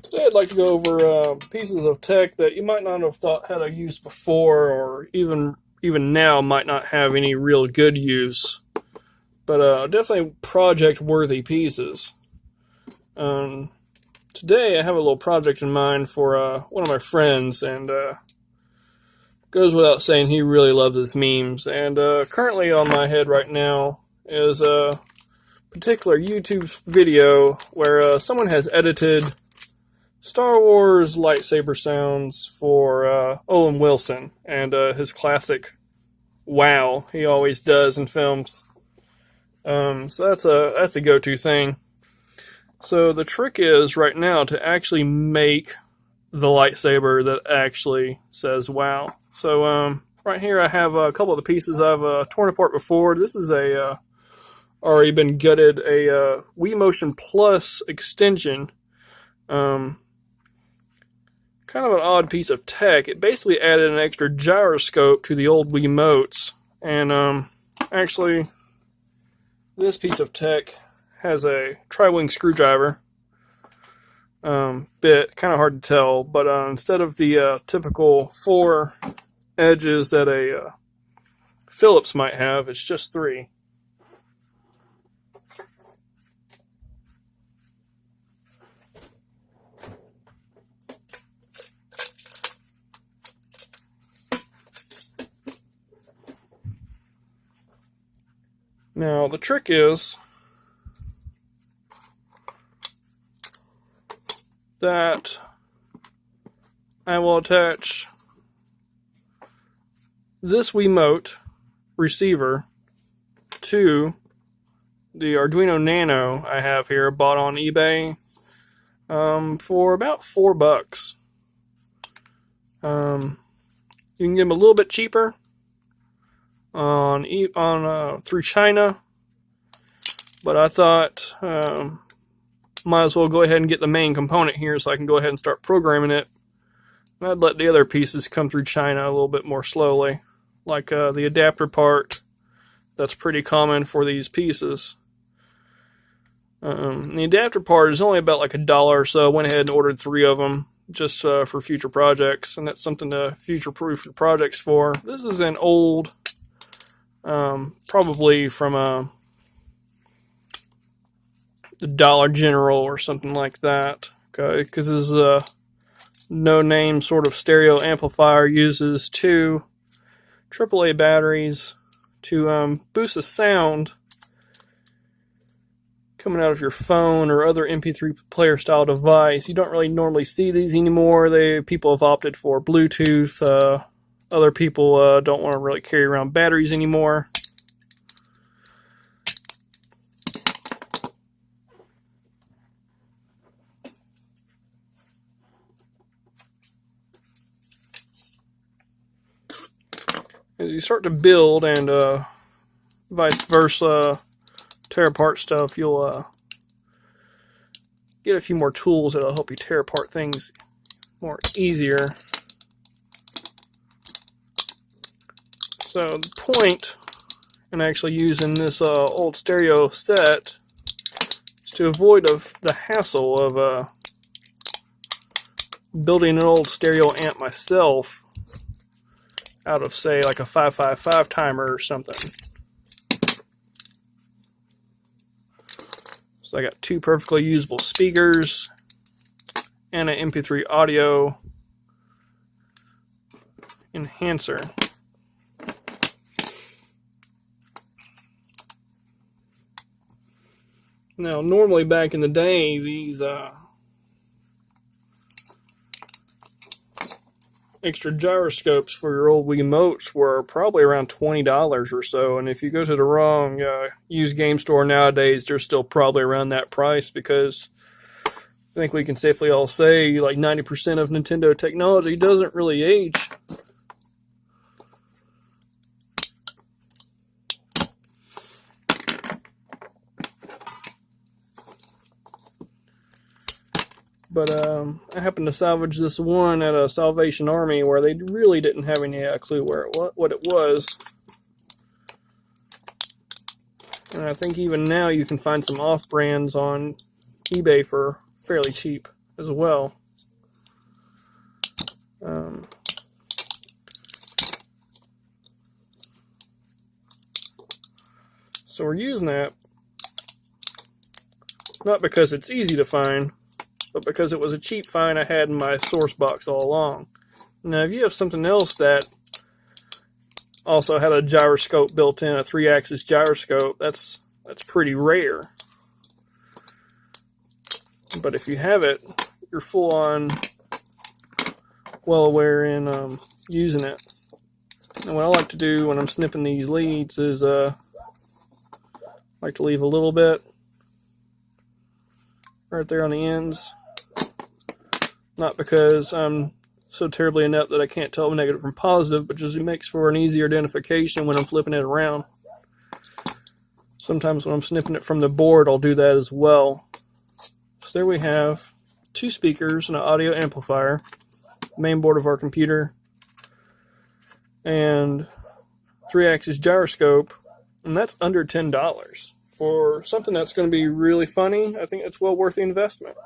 Today I'd like to go over pieces of tech that you might not have thought had a use before, or even now might not have any real good use, but definitely project-worthy pieces. Today I have a little project in mind for one of my friends, and goes without saying he really loves his memes. And currently on my head right now is a particular YouTube video where someone has edited Star Wars lightsaber sounds for Owen Wilson and his classic "Wow" he always does in films. So that's a go-to thing. So the trick is right now to actually make the lightsaber that actually says "Wow." So right here I have a couple of the pieces I've torn apart before. This is a already been gutted, a Wii Motion Plus extension. Kind of an odd piece of tech. It basically added an extra gyroscope to the old Wiimotes. And actually, this piece of tech has a tri-wing screwdriver bit. Kind of hard to tell, but instead of the typical 4 edges that a Phillips might have, it's just 3. Now, the trick is that I will attach this Wiimote receiver to the Arduino Nano I have here, bought on eBay for about $4. You can get them a little bit cheaper through China, but I thought might as well go ahead and get the main component here so I can go ahead and start programming it. And I'd let the other pieces come through China a little bit more slowly, like the adapter part. That's pretty common for these pieces. The adapter part is only about like $1 or so. I went ahead and ordered 3 of them just for future projects, and that's something to future-proof your projects for. This is an old, probably from the Dollar General or something like that. Okay, because this is a no-name sort of stereo amplifier. Uses 2 AAA batteries to boost the sound coming out of your phone or other MP3 player style device. You don't really normally see these anymore. People have opted for Bluetooth. Other people don't want to really carry around batteries anymore. As you start to build and vice versa, tear apart stuff, you'll get a few more tools that'll help you tear apart things more easier. So the point in actually using this old stereo set is to avoid the hassle of building an old stereo amp myself out of, say, like a 555 timer or something. So I got 2 perfectly usable speakers and an MP3 audio enhancer. Now, normally back in the day, these extra gyroscopes for your old Wiimotes were probably around $20 or so, and if you go to the wrong used game store nowadays, they're still probably around that price, because I think we can safely all say like 90% of Nintendo technology doesn't really age. But I happened to salvage this one at a Salvation Army where they really didn't have any clue what it was. And I think even now you can find some off-brands on eBay for fairly cheap as well. So we're using that not because it's easy to find, but because it was a cheap find I had in my source box all along. Now, if you have something else that also had a gyroscope built in, a 3-axis gyroscope, that's pretty rare. But if you have it, you're full on well aware in using it. And what I like to do when I'm snipping these leads is I like to leave a little bit right there on the ends. Not because I'm so terribly inept that I can't tell negative from positive, but just it makes for an easier identification when I'm flipping it around. Sometimes when I'm snipping it from the board, I'll do that as well. So there we have 2 speakers and an audio amplifier, main board of our computer, and 3-axis gyroscope, and that's under $10. For something that's going to be really funny, I think it's well worth the investment.